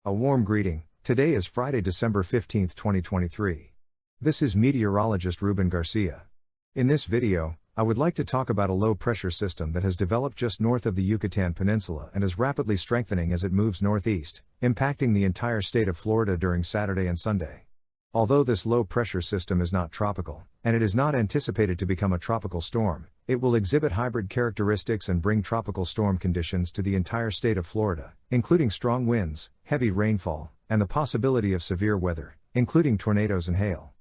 A warm greeting. Today is Friday, December 15, 2023. This is meteorologist Ruben Garcia. In this video, I would like to talk about a low-pressure system that has developed just north of the Yucatan Peninsula and is rapidly strengthening as it moves northeast, impacting the entire state of Florida during Saturday and Sunday. Although this low-pressure system is not tropical, and it is not anticipated to become a tropical storm, it will exhibit hybrid characteristics and bring tropical storm conditions to the entire state of Florida, including strong winds, heavy rainfall, and the possibility of severe weather, including tornadoes and hail.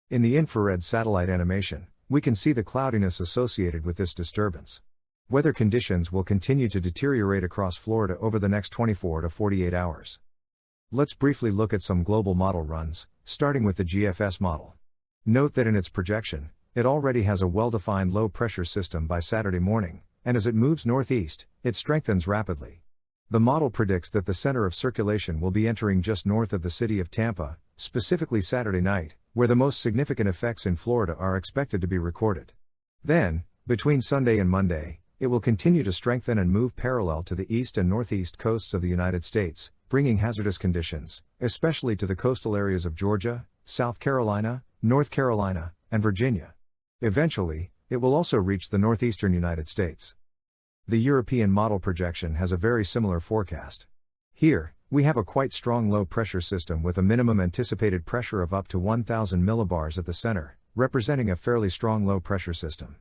In the infrared satellite animation, we can see the cloudiness associated with this disturbance. Weather conditions will continue to deteriorate across Florida over the next 24 to 48 hours. Let's briefly look at some global model runs, starting with the GFS model. Note that in its projection, it already has a well-defined low-pressure system by Saturday morning, and as it moves northeast, it strengthens rapidly. The model predicts that the center of circulation will be entering just north of the city of Tampa, specifically Saturday night, where the most significant effects in Florida are expected to be recorded. Then, between Sunday and Monday, it will continue to strengthen and move parallel to the east and northeast coasts of the United States, bringing hazardous conditions, especially to the coastal areas of Georgia, South Carolina, North Carolina, and Virginia. Eventually, it will also reach the northeastern United States. The European model projection has a very similar forecast. Here, we have a quite strong low-pressure system with a minimum anticipated pressure of up to 1,000 millibars at the center, representing a fairly strong low-pressure system.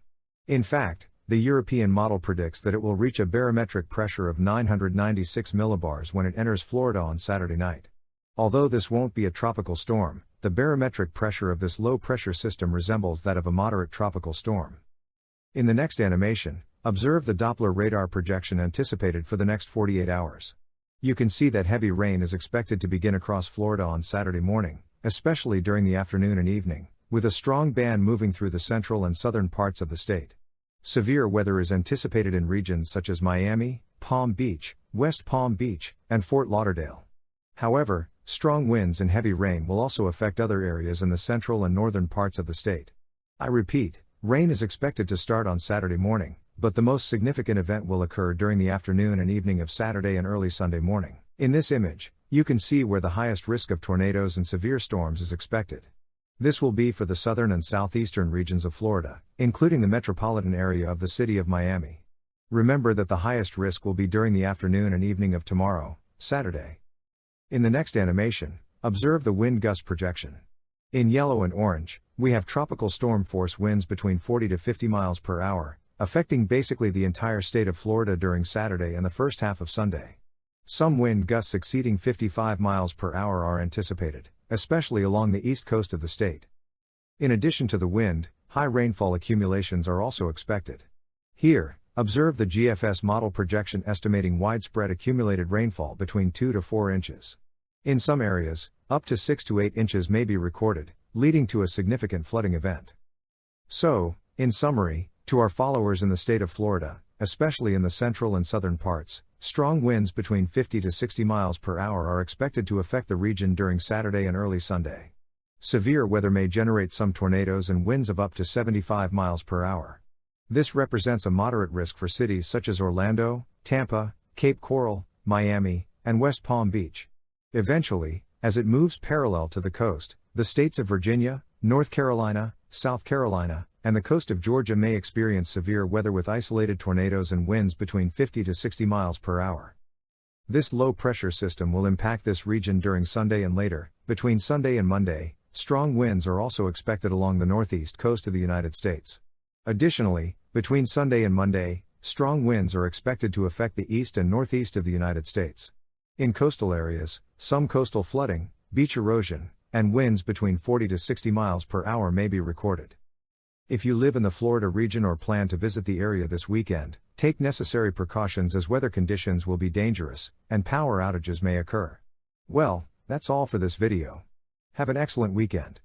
In fact, the European model predicts that it will reach a barometric pressure of 996 millibars when it enters Florida on Saturday night. Although this won't be a tropical storm, the barometric pressure of this low-pressure system resembles that of a moderate tropical storm. In the next animation, observe the Doppler radar projection anticipated for the next 48 hours. You can see that heavy rain is expected to begin across Florida on Saturday morning, especially during the afternoon and evening, with a strong band moving through the central and southern parts of the state. Severe weather is anticipated in regions such as Miami, Palm Beach, West Palm Beach, and Fort Lauderdale. However, strong winds and heavy rain will also affect other areas in the central and northern parts of the state. I repeat, rain is expected to start on Saturday morning, but the most significant event will occur during the afternoon and evening of Saturday and early Sunday morning. In this image, you can see where the highest risk of tornadoes and severe storms is expected. This will be for the southern and southeastern regions of Florida, including the metropolitan area of the city of Miami. Remember that the highest risk will be during the afternoon and evening of tomorrow, Saturday. In the next animation, observe the wind gust projection. In yellow and orange, we have tropical storm force winds between 40 to 50 miles per hour, affecting basically the entire state of Florida during Saturday and the first half of Sunday. Some wind gusts exceeding 55 miles per hour are anticipated, especially along the east coast of the state. In addition to the wind, high rainfall accumulations are also expected. Here, observe the GFS model projection estimating widespread accumulated rainfall between 2 to 4 inches. In some areas, up to 6 to 8 inches may be recorded, leading to a significant flooding event. So, in summary, to our followers in the state of Florida, especially in the central and southern parts, strong winds between 50 to 60 miles per hour are expected to affect the region during Saturday and early Sunday. Severe weather may generate some tornadoes and winds of up to 75 miles per hour. This represents a moderate risk for cities such as Orlando, Tampa, Cape Coral, Miami, and West Palm Beach. Eventually, as it moves parallel to the coast, the states of Virginia, North Carolina, South Carolina, and the coast of Georgia may experience severe weather with isolated tornadoes and winds between 50 to 60 miles per hour. This low-pressure system will impact this region during Sunday and later. Between Sunday and Monday, strong winds are also expected along the northeast coast of the United States. Additionally, between Sunday and Monday, strong winds are expected to affect the east and northeast of the United States. In coastal areas, some coastal flooding, beach erosion, and winds between 40 to 60 miles per hour may be recorded. If you live in the Florida region or plan to visit the area this weekend, take necessary precautions as weather conditions will be dangerous, and power outages may occur. Well, that's all for this video. Have an excellent weekend.